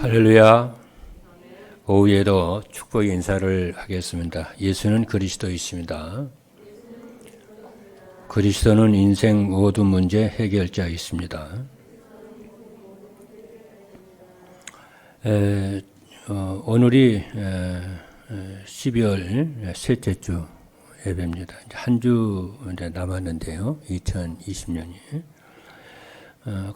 할렐루야. 오후에도 축복 인사를 하겠습니다. 예수는 그리스도이십니다. 그리스도는 인생 모든 문제 해결자이십니다. 오늘이 12월 셋째 주 예배입니다. 한 주 남았는데요. 2020년이.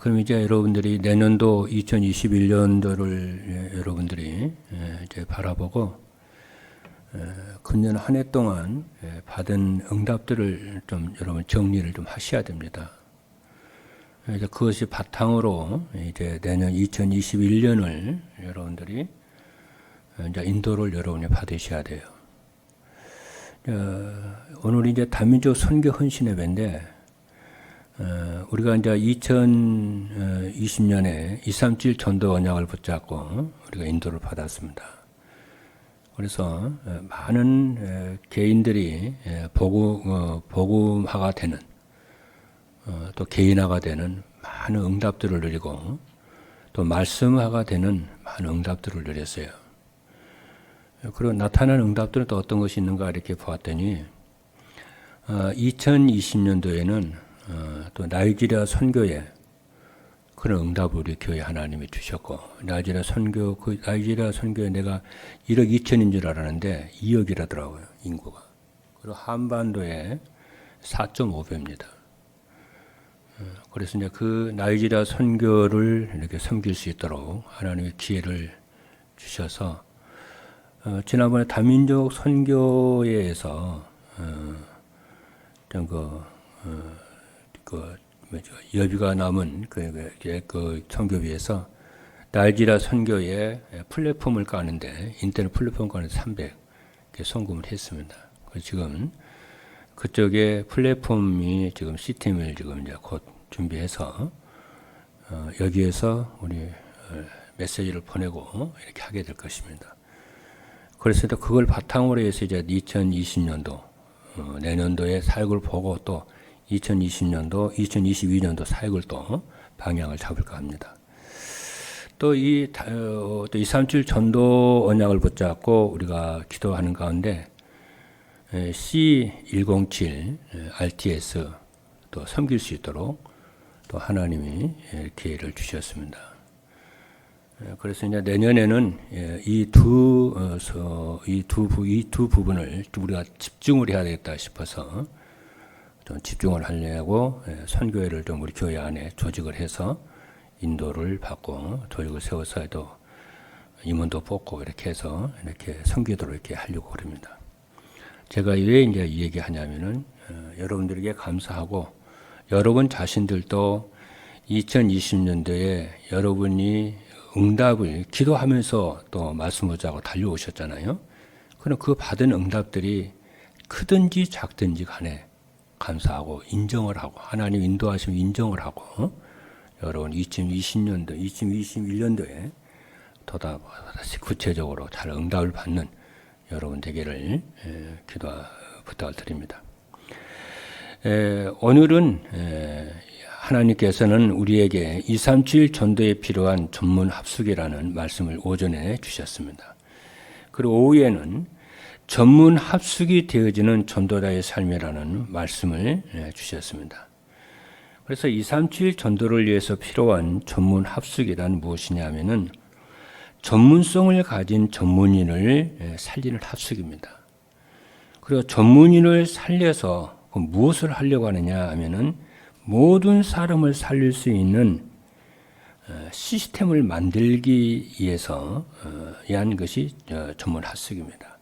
그럼 이제 여러분들이 내년도 2021년도를 여러분들이 이제 바라보고 금년 한 해 동안 받은 응답들을 좀 여러분 정리를 좀 하셔야 됩니다. 이제 그것이 바탕으로 이제 내년 2021년을 여러분들이 이제 인도를 여러분이 받으셔야 돼요. 오늘 이제 다민족 선교 헌신 예배인데 우리가 이제 2020년에 237 전도 언약을 붙잡고 우리가 인도를 받았습니다. 그래서 많은 개인들이 복음화가 되는 또 개인화가 되는 많은 응답들을 누리고 또 말씀화가 되는 많은 응답들을 누렸어요. 그리고 나타난 응답들은 또 어떤 것이 있는가 이렇게 보았더니 2020년도에는 또 나이지리아 선교에 그런 응답을 우리 교회 하나님이 주셨고, 나이지리아 선교에 내가 1억 2천인 줄 알았는데 2억이라더라고요, 인구가. 그리고 한반도에 4.5배입니다. 그래서 이제 그 나이지리아 선교를 이렇게 섬길 수 있도록 하나님의 기회를 주셔서 지난번에 다민족 선교회에서 여비가 남은 그 선교비에서 나이지리아 선교에 플랫폼을 까는데 인터넷 플랫폼 까는데 300 송금을 했습니다. 지금 그쪽에 플랫폼이 지금 시스템을 지금 이제 곧 준비해서 여기에서 우리 메시지를 보내고 이렇게 하게 될 것입니다. 그래서 그걸 바탕으로 해서 이제 2020년도 내년도에 사역을 보고 또 2020년도, 2022년도 사역을 또 방향을 잡을까 합니다. 또 237 전도 언약을 붙잡고 우리가 기도하는 가운데 C107 RTS 또 섬길 수 있도록 또 하나님이 기회를 주셨습니다. 그래서 이제 내년에는 이 두 부분을 우리가 집중을 해야 되겠다 싶어서 좀 집중을 하려고 선교회를 좀 우리 교회 안에 조직을 해서 인도를 받고 조직을 세워서 또 임원도 뽑고 이렇게 해서 이렇게 선교도로 이렇게 하려고 그럽니다. 제가 왜 이제 이 얘기 하냐면은 여러분들에게 감사하고 여러분 자신들도 2020년도에 여러분이 응답을 기도하면서 또 말씀 보자고 달려오셨잖아요. 그럼 그 받은 응답들이 크든지 작든지 간에 감사하고 인정을 하고 하나님 인도하시면 인정을 하고 여러분 2020년도, 2021년도에 다시 구체적으로 잘 응답을 받는 여러분 되기를 부탁을 드립니다. 오늘은 하나님께서는 우리에게 237 전도에 필요한 전문 합숙이라는 말씀을 오전에 주셨습니다. 그리고 오후에는 전문 합숙이 되어지는 전도자의 삶이라는 말씀을 주셨습니다. 그래서 237 전도를 위해서 필요한 전문 합숙이란 무엇이냐 하면은 전문성을 가진 전문인을 살리는 합숙입니다. 그리고 전문인을 살려서 무엇을 하려고 하느냐 하면은 모든 사람을 살릴 수 있는 시스템을 만들기 위해서 위한 것이 전문 합숙입니다.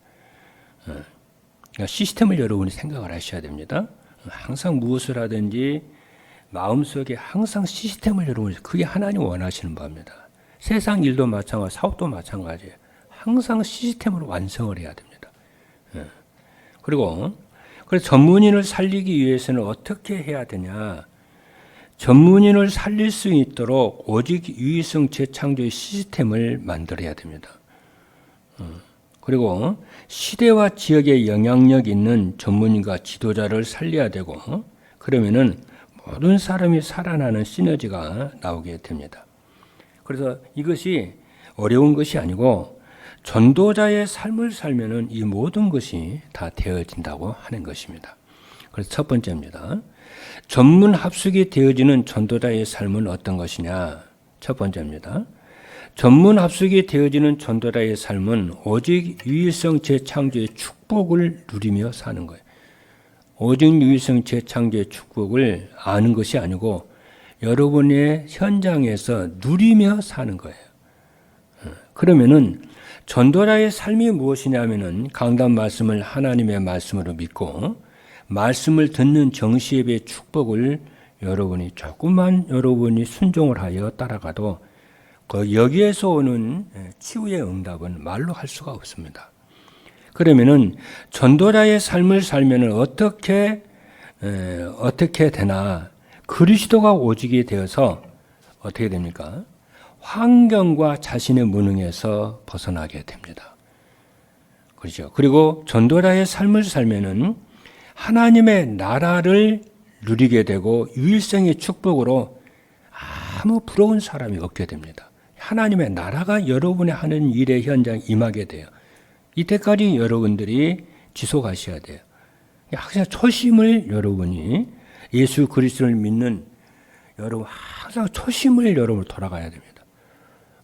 그러니까 시스템을 여러분이 생각을 하셔야 됩니다. 항상 무엇을 하든지 마음속에 항상 시스템을 여러분이 그게 하나님 원하시는 바입니다. 세상 일도 마찬가지, 사업도 마찬가지예요. 항상 시스템으로 완성을 해야 됩니다. 그리고 그래서 전문인을 살리기 위해서는 어떻게 해야 되냐? 전문인을 살릴 수 있도록 오직 유의성 재창조의 시스템을 만들어야 됩니다. 그리고 시대와 지역에 영향력 있는 전문인과 지도자를 살려야 되고 그러면은 모든 사람이 살아나는 시너지가 나오게 됩니다. 그래서 이것이 어려운 것이 아니고 전도자의 삶을 살면은 이 모든 것이 다 되어진다고 하는 것입니다. 그래서 첫 번째입니다. 전문 합숙이 되어지는 전도자의 삶은 어떤 것이냐? 첫 번째입니다. 전문 합숙이 되어지는 전도자의 삶은 오직 유일성 재창조의 축복을 누리며 사는 거예요. 오직 유일성 재창조의 축복을 아는 것이 아니고 여러분의 현장에서 누리며 사는 거예요. 그러면은 전도자의 삶이 무엇이냐면은 강단 말씀을 하나님의 말씀으로 믿고 말씀을 듣는 정시예배의 축복을 여러분이 조금만 여러분이 순종을 하여 따라가도 그 여기에서 오는 치유의 응답은 말로 할 수가 없습니다. 그러면은 전도자의 삶을 살면은 어떻게 되나? 그리스도가 오직이 되어서 어떻게 됩니까? 환경과 자신의 무능에서 벗어나게 됩니다. 그렇죠. 그리고 전도자의 삶을 살면은 하나님의 나라를 누리게 되고 유일성의 축복으로 아무 부러운 사람이 없게 됩니다. 하나님의 나라가 여러분의 하는 일의 현장에 임하게 돼요. 이때까지 여러분들이 지속하셔야 돼요. 항상 초심을 여러분이 예수 그리스도를 믿는 여러분 항상 초심을 여러분 돌아가야 됩니다.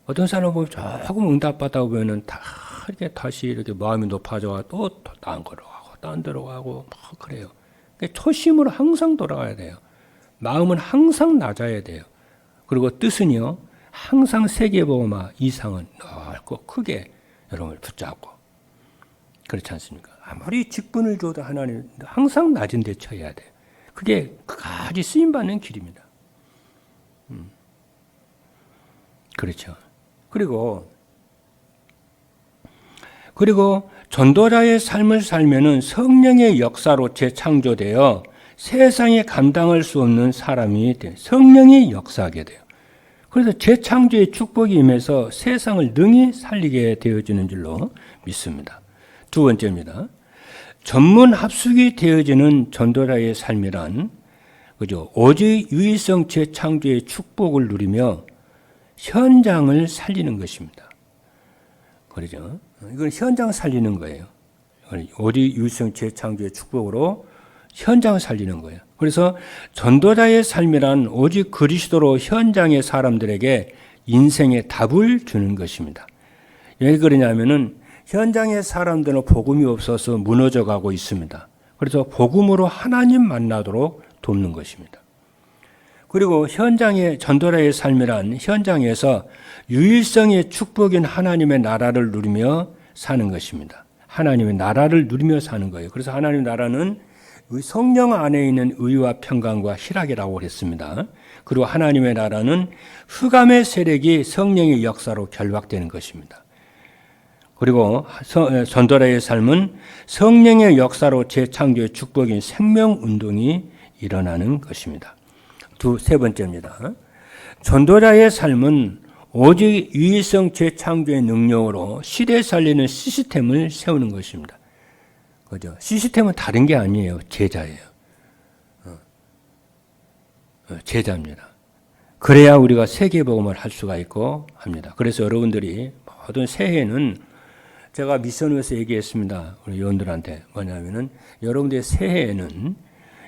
어떤 사람 보면 조금 응답받다 보면은 다 이렇게 다시 이렇게 마음이 높아져가 또 딴 거로 가고 딴 데로 가고 막 그래요. 그러니까 초심으로 항상 돌아가야 돼요. 마음은 항상 낮아야 돼요. 그리고 뜻은요 항상 세계보호마 이상은 넓고 크게 여러분을 붙잡고 그렇지 않습니까? 아무리 직분을 줘도 하나님 항상 낮은 데 쳐야 돼요. 그게 끝까지 쓰임받는 길입니다. 그렇죠. 그리고 전도자의 삶을 살면은 성령의 역사로 재창조되어 세상에 감당할 수 없는 사람이 돼요. 성령이 역사하게 돼요. 그래서 재창조의 축복이 임해서 세상을 능히 살리게 되어지는 줄로 믿습니다. 두 번째입니다. 전문 합숙이 되어지는 전도자의 삶이란 그죠? 오직 유일성 재창조의 축복을 누리며 현장을 살리는 것입니다. 그렇죠? 이건 현장 살리는 거예요. 오직 유일성 재창조의 축복으로 현장을 살리는 거예요. 그래서 전도자의 삶이란 오직 그리스도로 현장의 사람들에게 인생의 답을 주는 것입니다. 왜 그러냐면은 현장의 사람들은 복음이 없어서 무너져 가고 있습니다. 그래서 복음으로 하나님 만나도록 돕는 것입니다. 그리고 현장의 전도자의 삶이란 현장에서 유일성의 축복인 하나님의 나라를 누리며 사는 것입니다. 하나님의 나라를 누리며 사는 거예요. 그래서 하나님의 나라는 성령 안에 있는 의와 평강과 희락이라고 했습니다. 그리고 하나님의 나라는 흑암의 세력이 성령의 역사로 결박되는 것입니다. 그리고 전도자의 삶은 성령의 역사로 재창조의 축복인 생명운동이 일어나는 것입니다. 세 번째입니다. 전도자의 삶은 오직 유일성 재창조의 능력으로 시대 살리는 시스템을 세우는 것입니다. 그죠? 시스템은 다른 게 아니에요. 제자예요. 제자입니다. 그래야 우리가 세계복음을 할 수가 있고 합니다. 그래서 여러분들이 모든 새해는 제가 미션에서 얘기했습니다. 우리 요원들한테 뭐냐면은 여러분들의 새해에는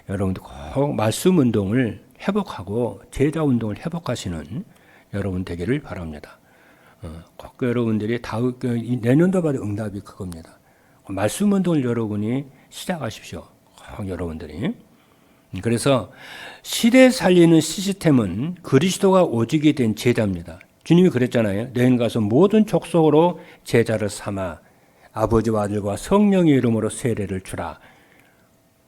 여러분들 꼭 말씀 운동을 회복하고 제자 운동을 회복하시는 여러분 되기를 바랍니다. 꼭 여러분들이 내년도 받을 응답이 그겁니다. 말씀 운동을 여러분이 시작하십시오. 꼭 여러분들이. 그래서 시대 살리는 시스템은 그리스도가 오직이 된 제자입니다. 주님이 그랬잖아요. 너희는 가서 모든 족속으로 제자를 삼아 아버지와 아들과 성령의 이름으로 세례를 주라.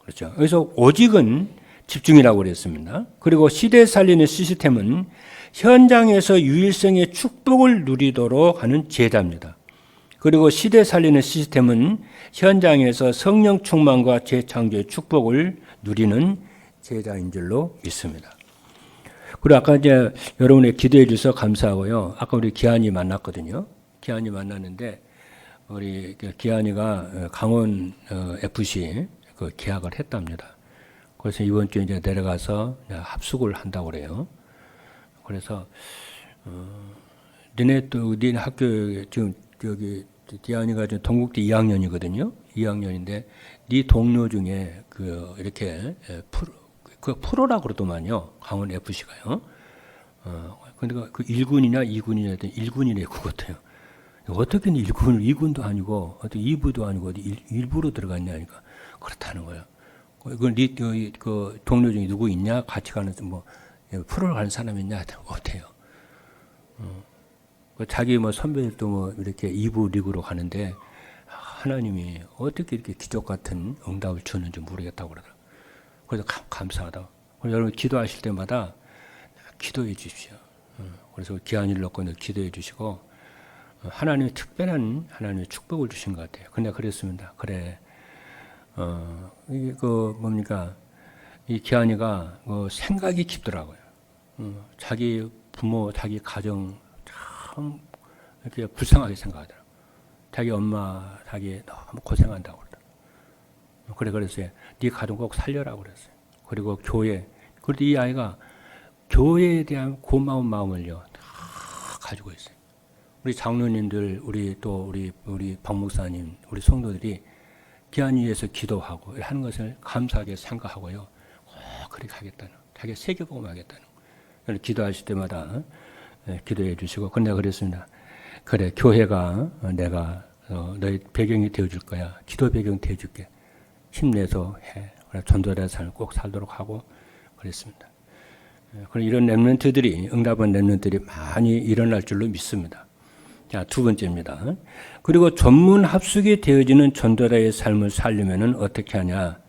그렇죠. 그래서 오직은 집중이라고 그랬습니다. 그리고 시대 살리는 시스템은 현장에서 유일성의 축복을 누리도록 하는 제자입니다. 그리고 시대 살리는 시스템은 현장에서 성령 충만과 재창조의 축복을 누리는 제자인 줄로 믿습니다. 그리고 아까 이제 여러분이 기도해 주셔서 감사하고요. 아까 우리 기한이 만났거든요. 기한이 만났는데 우리 기한이가 강원 FC 그 계약을 했답니다. 그래서 이번 주에 이제 내려가서 합숙을 한다고 그래요. 그래서 니네 학교 지금 여기 디안이가 지금 동국대 2학년이거든요. 2학년인데 네 동료 중에 그 이렇게 프로라고 그러더만요. 강원 FC가요. 근데 그 1군이냐 2군이냐 1군이래 그거 같아요. 어떻게 1군, 2군도 아니고 어떻게 2부도 아니고 어디 1부로 들어갔냐니까 그렇다는 거예요. 그걸 그 동료 중에 누구 있냐? 같이 가는 뭐 프로를 가는 사람 있냐? 없대요. 자기 뭐 선배들도 뭐 이렇게 2부 리그로 가는데 하나님이 어떻게 이렇게 기적 같은 응답을 주는지 모르겠다고 그러더라고요. 그래서 감사하다. 그래서 여러분 기도하실 때마다 기도해 주십시오. 그래서 기한이를 넣고 기도해 주시고 하나님의 특별한 하나님의 축복을 주신 것 같아요. 근데 그랬습니다. 그래, 이게 그 뭡니까? 이 기한이가 생각이 깊더라고요. 자기 부모, 자기 가정 참 이렇게 불쌍하게 생각하더라고요. 자기 엄마, 자기 너무 고생한다고 그러더라고요. 그래서 네 가정 꼭 살려라고 그랬어요. 그리고 교회, 그리고 이 아이가 교회에 대한 고마운 마음을요 다 가지고 있어요. 우리 장로님들, 우리 박 목사님, 우리 성도들이 기한이 위해서 기도하고 하는 것을 감사하게 생각하고요. 그렇게 하겠다는, 자기가 세계복음하겠다는. 기도하실 때마다 기도해 주시고, 근데 그랬습니다. 그래, 교회가 내가 너의 배경이 되어줄 거야. 기도 배경 되어줄게. 힘내서 해. 그래, 전도자의 삶을 꼭 살도록 하고 그랬습니다. 그런 이런 렘넌트들이, 응답한 렘넌트들이 많이 일어날 줄로 믿습니다. 자, 두 번째입니다. 그리고 전문 합숙이 되어지는 전도자의 삶을 살려면 어떻게 하냐?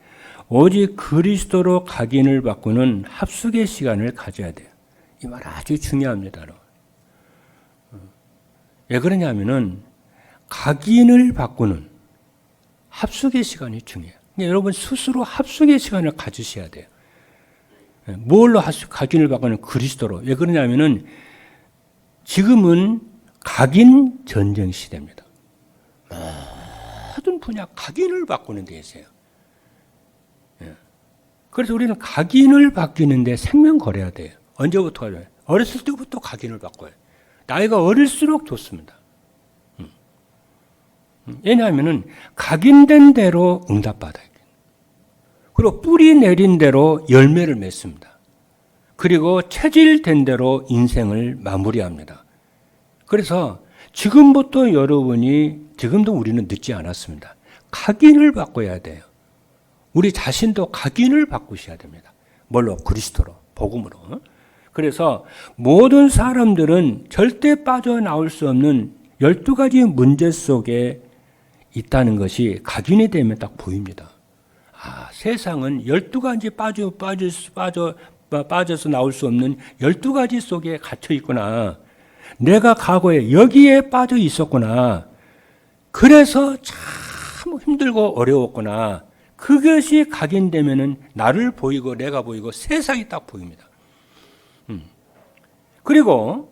오직 그리스도로 각인을 바꾸는 합숙의 시간을 가져야 돼요. 이 말 아주 중요합니다. 왜 그러냐면은 각인을 바꾸는 합숙의 시간이 중요해요. 여러분 스스로 합숙의 시간을 가지셔야 돼요. 뭘로 각인을 바꾸는? 그리스도로. 왜 그러냐면은 지금은 각인 전쟁 시대입니다. 모든 분야 각인을 바꾸는 데 있어요. 그래서 우리는 각인을 바뀌는데 생명 걸어야 돼요. 언제부터 걸어요? 어렸을 때부터 각인을 바꿔요. 나이가 어릴수록 좋습니다. 왜냐하면 각인된 대로 응답받아요. 그리고 뿌리 내린 대로 열매를 맺습니다. 그리고 체질된 대로 인생을 마무리합니다. 그래서 지금부터 지금도 우리는 늦지 않았습니다. 각인을 바꿔야 돼요. 우리 자신도 각인을 바꾸셔야 됩니다. 뭘로? 그리스도로, 복음으로. 그래서 모든 사람들은 절대 빠져나올 수 없는 12가지 문제 속에 있다는 것이 각인이 되면 딱 보입니다. 세상은 12가지 빠져서 나올 수 없는 12가지 속에 갇혀 있구나. 내가 과거에 여기에 빠져 있었구나. 그래서 참 힘들고 어려웠구나. 그것이 각인되면은 나를 보이고 내가 보이고 세상이 딱 보입니다. 그리고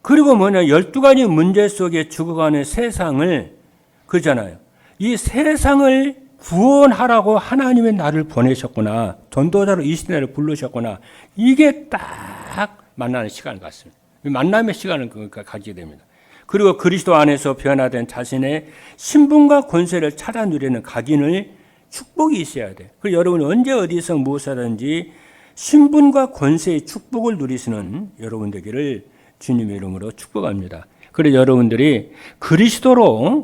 뭐냐, 12가지 문제 속에 죽어가는 세상을, 그잖아요. 이 세상을 구원하라고 하나님의 나를 보내셨구나. 전도자로 이 시대를 부르셨구나. 이게 딱 만나는 시간 같습니다. 만남의 시간을 가지게 됩니다. 그리고 그리스도 안에서 변화된 자신의 신분과 권세를 찾아 누리는 각인을 축복이 있어야 돼요. 그리고 여러분이 언제 어디서 무엇하든지 신분과 권세의 축복을 누리시는 여러분 되기를 주님의 이름으로 축복합니다. 그래서 여러분들이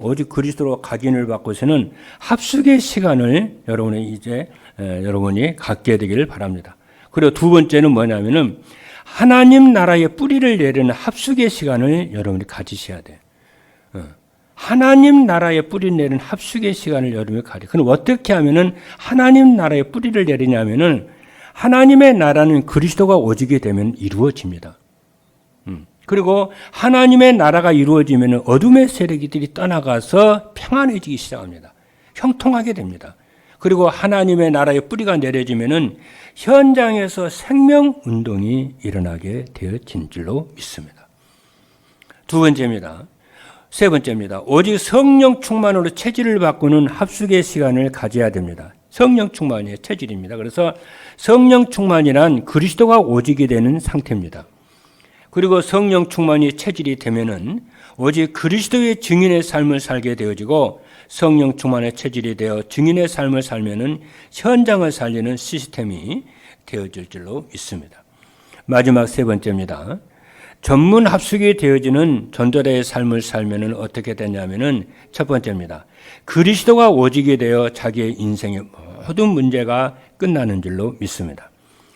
오직 그리스도로 각인을 바꾸시는 합숙의 시간을 여러분이 갖게 되기를 바랍니다. 그리고 두 번째는 뭐냐면은 하나님 나라의 뿌리를 내리는 합숙의 시간을 여러분이 가지셔야 돼요. 하나님 나라의 뿌리를 내리는 합숙의 시간을 여러분이 가져. 그럼 어떻게 하면은 하나님 나라의 뿌리를 내리냐면은 하나님의 나라는 그리스도가 오지게 되면 이루어집니다. 그리고 하나님의 나라가 이루어지면 어둠의 세력들이 떠나가서 평안해지기 시작합니다. 형통하게 됩니다. 그리고 하나님의 나라의 뿌리가 내려지면 현장에서 생명운동이 일어나게 되어진 줄로 믿습니다. 세 번째입니다. 오직 성령 충만으로 체질을 바꾸는 합숙의 시간을 가져야 됩니다. 성령 충만이 체질입니다. 그래서 성령 충만이란 그리스도가 오지게 되는 상태입니다. 그리고 성령 충만이 체질이 되면은 오직 그리스도의 증인의 삶을 살게 되어지고, 성령 충만의 체질이 되어 증인의 삶을 살면은 현장을 살리는 시스템이 되어질 줄로 믿습니다. 마지막 세 번째입니다. 전문 합숙이 되어지는 전도자의 삶을 살면은 어떻게 되냐면은 첫 번째입니다. 그리스도가 오직이 되어 자기의 인생의 모든 문제가 끝나는 줄로 믿습니다.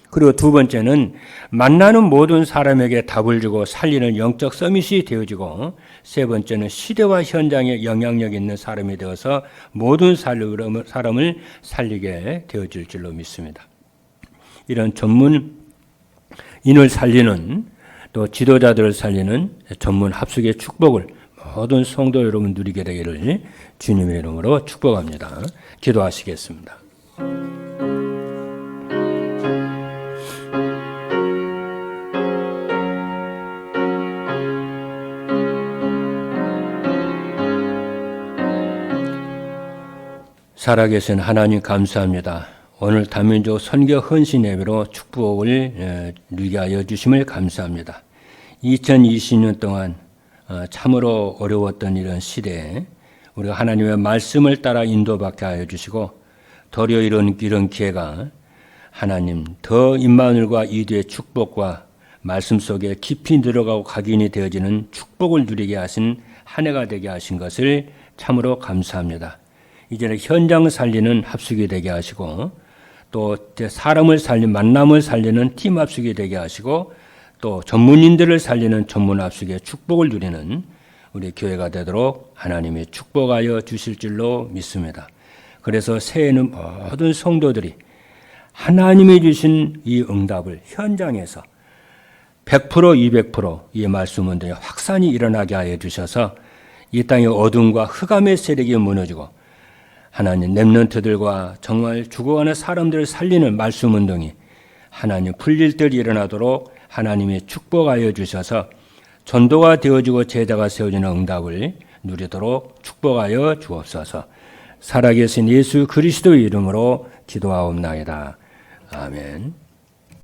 그리고 두 번째는 만나는 모든 사람에게 답을 주고 살리는 영적 서밋이 되어지고, 세 번째는 시대와 현장에 영향력 있는 사람이 되어서 모든 사람을 살리게 되어질 줄로 믿습니다. 이런 전문인을 살리는, 또 지도자들을 살리는 전문 합숙의 축복을 모든 성도 여러분 누리게 되기를 주님의 이름으로 축복합니다. 기도하시겠습니다. 살아계신 하나님 감사합니다. 오늘 다민족 선교 헌신 예배로 축복을 누리게 하여 주심을 감사합니다. 2020년 동안 참으로 어려웠던 이런 시대에 우리가 하나님의 말씀을 따라 인도받게 하여 주시고, 도리어 이런 기회가 하나님 더 임마누엘과 이두의 축복과 말씀 속에 깊이 들어가고 각인이 되어지는 축복을 누리게 하신 한 해가 되게 하신 것을 참으로 감사합니다. 이제는 현장 살리는 합숙이 되게 하시고, 또 사람을 살리는, 만남을 살리는 팀 합숙이 되게 하시고, 또 전문인들을 살리는 전문 합숙의 축복을 누리는 우리 교회가 되도록 하나님이 축복하여 주실 줄로 믿습니다. 그래서 새해에는 모든 성도들이 하나님이 주신 이 응답을 현장에서 100%, 200% 이 말씀 운동에 확산이 일어나게 하여 주셔서 이 땅의 어둠과 흑암의 세력이 무너지고, 하나님 렘넌트들과 정말 죽어가는 사람들을 살리는 말씀 운동이 하나님 풀릴 때 일어나도록 하나님이 축복하여 주셔서 전도가 되어지고 제자가 세워지는 응답을 누리도록 축복하여 주옵소서. 살아계신 예수 그리스도의 이름으로 기도하옵나이다. 아멘.